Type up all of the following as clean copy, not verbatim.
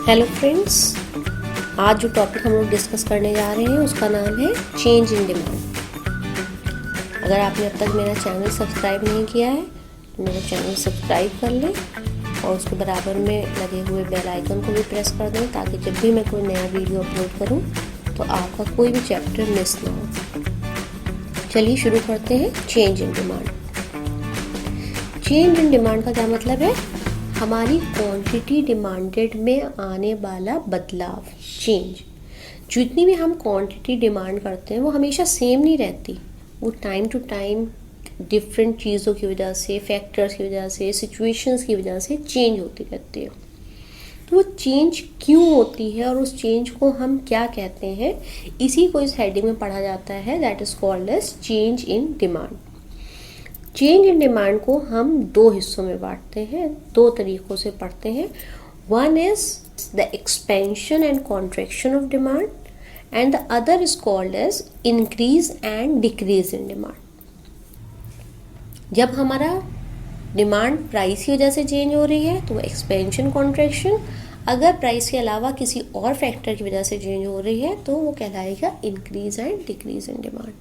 Hello friends, आज जो topic हम लोग डिस्कस करने जा रहे हैं उसका नाम है चेंज इन डिमांड। अगर आपने अब तक मेरा चैनल सब्सक्राइब नहीं किया है तो मेरा चैनल सब्सक्राइब कर लें और उसके बराबर में लगे हुए बेल आइकन को भी प्रेस कर दें ताकि जब भी मैं कोई नया वीडियो अपलोड करूं तो आपका कोई भी चैप्टर मिस ना हो। चलिए शुरू करते हैं। Change in demand. Change in demand का क्या मतलब है? हमारी क्वांटिटी डिमांडेड में आने वाला बदलाव, चेंज। जितनी भी हम क्वांटिटी डिमांड करते हैं वो हमेशा सेम नहीं रहती, वो टाइम टू टाइम डिफरेंट चीज़ों की वजह से, फैक्टर्स की वजह से, सिचुएशंस की वजह से चेंज होती रहती है। तो वो चेंज क्यों होती है और उस चेंज को हम क्या कहते हैं, इसी को इस हेडिंग में पढ़ा जाता है, that is called as change in demand. Change in demand को हम दो हिस्सों में बांटते हैं, दो तरीकों से पढ़ते हैं। One is the expansion and contraction of demand and the other is called as increase and decrease in demand. जब हमारा डिमांड प्राइस की वजह से चेंज हो रही है तो वो एक्सपेंशन कॉन्ट्रैक्शन, अगर प्राइस के अलावा किसी और फैक्टर की वजह से चेंज हो रही है तो वो कहलाएगा increase and decrease in demand.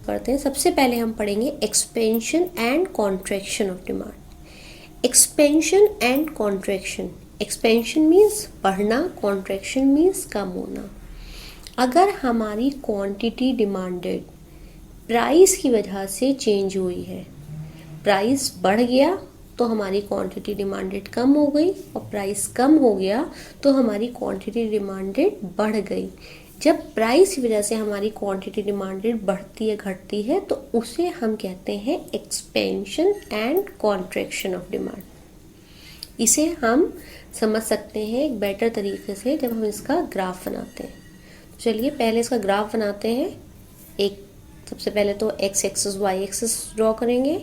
करते हैं। सबसे पहले हम पढ़ेंगे expansion and contraction of demand. Expansion and contraction, expansion means बढ़ना, कॉन्ट्रैक्शन मीन्स कम होना। अगर हमारी क्वांटिटी डिमांडेड प्राइस की वजह से चेंज हुई है, प्राइस बढ़ गया तो हमारी क्वांटिटी डिमांडेड कम हो गई, और प्राइस कम हो गया तो हमारी क्वांटिटी डिमांडेड बढ़ गई। जब प्राइस की वजह से हमारी क्वांटिटी डिमांडेड बढ़ती है, घटती है, तो उसे हम कहते हैं expansion and contraction of demand. इसे हम समझ सकते हैं एक बेटर तरीके से जब हम इसका ग्राफ बनाते हैं। तो चलिए पहले इसका ग्राफ बनाते हैं। एक सबसे पहले तो X axis Y axis draw करेंगे।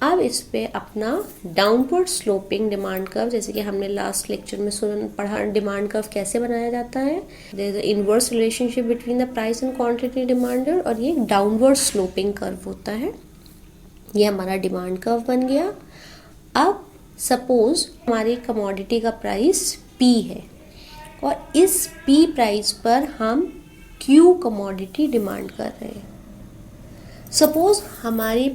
अब इस पे अपना डाउनवर्ड स्लोपिंग डिमांड कर्व, जैसे कि हमने लास्ट लेक्चर में पढ़ा, डिमांड कर्व कैसे बनाया जाता है। There is a inverse relationship between the price and quantity demanded, और ये डाउनवर्ड स्लोपिंग कर्व होता है। ये हमारा डिमांड कर्व बन गया। अब सपोज हमारी कमोडिटी का प्राइस P है और इस P प्राइस पर हम Q कमोडिटी डिमांड कर रहे हैं। सपोज हमारी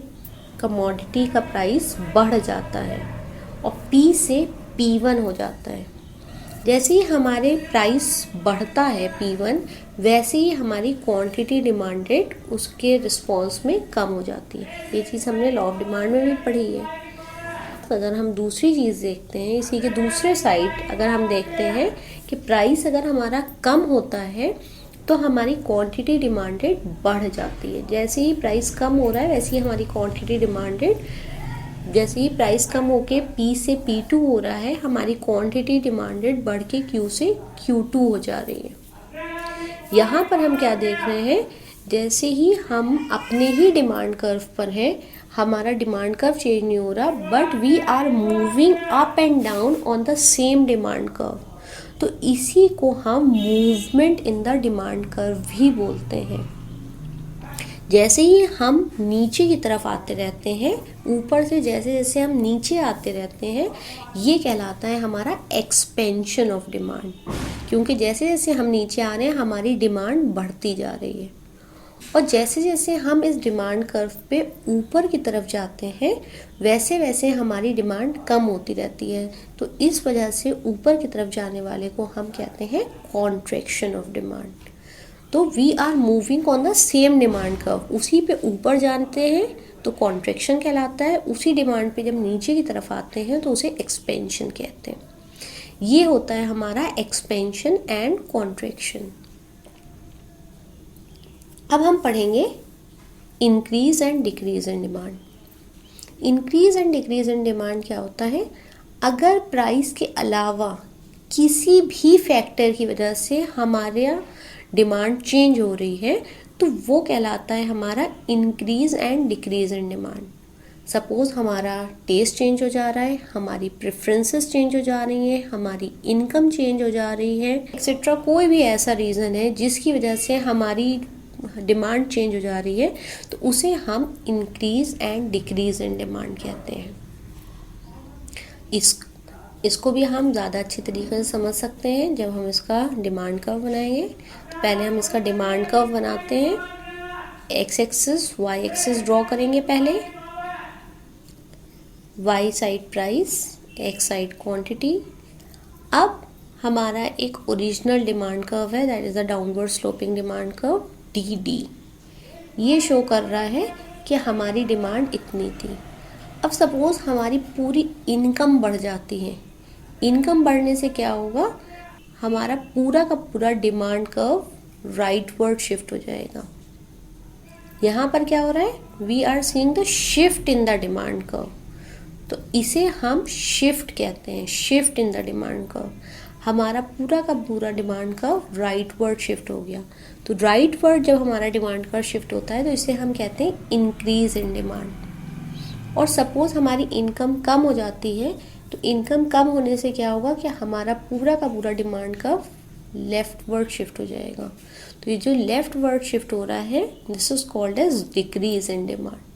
कमोडिटी का प्राइस बढ़ जाता है और P से P1 हो जाता है। जैसे ही हमारे प्राइस बढ़ता है P1, वैसे ही हमारी क्वांटिटी डिमांडेड उसके रिस्पॉन्स में कम हो जाती है। ये चीज़ हमने लॉ ऑफ डिमांड में भी पढ़ी है। अगर हम दूसरी चीज़ देखते हैं, इसी के दूसरे साइड अगर हम देखते हैं कि प्राइस अगर हमारा कम होता है तो हमारी क्वांटिटी डिमांडेड बढ़ जाती है। जैसे ही प्राइस कम हो रहा है वैसे ही हमारी क्वांटिटी डिमांडेड, जैसे ही प्राइस कम होके P से P2 हो रहा है, हमारी क्वांटिटी डिमांडेड बढ़ के Q से Q2 हो जा रही है। यहाँ पर हम क्या देख रहे हैं, जैसे ही हम अपने ही डिमांड कर्व पर हैं, हमारा डिमांड कर्व चेंज नहीं हो रहा, but we are moving up and down on the same demand curve. तो इसी को हम movement in the demand curve भी बोलते हैं। जैसे ही हम नीचे की तरफ आते रहते हैं, ऊपर से जैसे जैसे हम नीचे आते रहते हैं, ये कहलाता है हमारा एक्सपेंशन ऑफ डिमांड। क्योंकि जैसे जैसे हम नीचे आ रहे हैं हमारी डिमांड बढ़ती जा रही है, और जैसे जैसे हम इस डिमांड कर्व पे ऊपर की तरफ जाते हैं वैसे वैसे हमारी डिमांड कम होती रहती है। तो इस वजह से ऊपर की तरफ जाने वाले को हम कहते हैं कॉन्ट्रैक्शन ऑफ डिमांड। तो we are moving on the same demand curve, उसी पे ऊपर जाते हैं तो कॉन्ट्रैक्शन कहलाता है, उसी डिमांड पे जब नीचे की तरफ आते हैं तो उसे एक्सपेंशन कहते हैं। ये होता है हमारा एक्सपेंशन एंड कॉन्ट्रैक्शन। अब हम पढ़ेंगे increase and decrease in demand. Increase and decrease in demand क्या होता है? अगर प्राइस के अलावा किसी भी फैक्टर की वजह से हमारे डिमांड चेंज हो रही है तो वो कहलाता है हमारा increase and decrease in demand. Suppose हमारा टेस्ट चेंज हो जा रहा है, हमारी प्रेफरेंसेस चेंज हो जा रही हैं, हमारी इनकम चेंज हो जा रही है, एक्सेट्रा। कोई भी ऐसा रीज़न है जिसकी वजह से हमारी डिमांड चेंज हो जा रही है तो उसे हम increase and decrease in demand कहते हैं। इस इसको भी हम ज़्यादा अच्छी तरीके से समझ सकते हैं जब हम इसका डिमांड कर्व बनाएंगे। तो पहले हम इसका डिमांड कर्व बनाते हैं। X axis Y axis draw करेंगे पहले। Y side price, X side quantity. अब हमारा एक ओरिजिनल डिमांड कर्व है, that is a downward sloping demand curve D D. ये शो कर रहा है कि हमारी डिमांड इतनी थी। अब सपोज़ हमारी पूरी इनकम बढ़ जाती है। इनकम बढ़ने से क्या होगा, हमारा पूरा का पूरा डिमांड कर्व राइटवर्ड शिफ्ट हो जाएगा। यहाँ पर क्या हो रहा है, we are seeing the shift in the demand curve. तो इसे हम शिफ्ट कहते हैं, shift in the demand curve. हमारा पूरा का पूरा डिमांड कर्व राइटवर्ड शिफ्ट हो गया। तो राइटवर्ड जब हमारा डिमांड कर्व शिफ्ट होता है तो इसे हम कहते हैं इंक्रीज इन डिमांड। और सपोज हमारी इनकम कम हो जाती है, तो इनकम कम होने से क्या होगा कि हमारा पूरा का पूरा डिमांड कर्व लेफ्टवर्ड शिफ्ट हो जाएगा। तो ये जो लेफ्टवर्ड शिफ्ट हो रहा है, this is called as decrease in demand.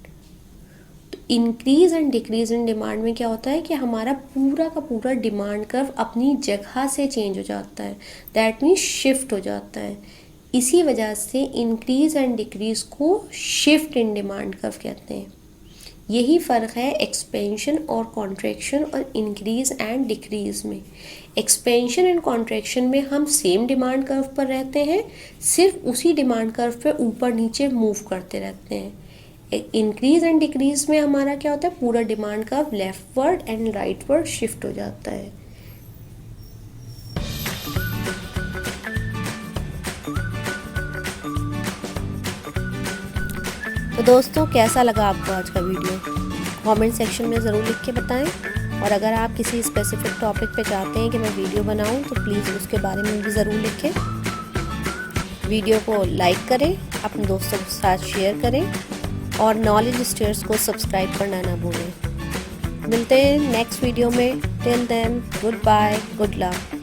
तो increase and decrease in demand में क्या होता है कि हमारा पूरा का पूरा डिमांड कर्व अपनी जगह से चेंज हो जाता है, दैट मीन्स शिफ्ट हो जाता है। इसी वजह से इंक्रीज एंड डिक्रीज को शिफ्ट इन डिमांड कर्व कहते हैं। यही फ़र्क है एक्सपेंशन और कॉन्ट्रैक्शन और इंक्रीज एंड डिक्रीज में। एक्सपेंशन एंड कॉन्ट्रैक्शन में हम सेम डिमांड कर्व पर रहते हैं, सिर्फ उसी डिमांड कर्व पे ऊपर नीचे मूव करते रहते हैं। इंक्रीज एंड डिक्रीज में हमारा क्या होता है, पूरा demand curve leftward and rightward shift हो जाता है। तो दोस्तों, कैसा लगा आपको आज का वीडियो? कमेंट सेक्शन में ज़रूर लिख के बताएं। और अगर आप किसी स्पेसिफिक टॉपिक पे चाहते हैं कि मैं वीडियो बनाऊं तो प्लीज़ उसके बारे में भी ज़रूर लिखें। वीडियो को लाइक करें, अपने दोस्तों के साथ शेयर करें और नॉलेज स्टेयर्स को सब्सक्राइब करना ना भूलें। मिलते हैं नेक्स्ट वीडियो में। Till then, good bye, good luck.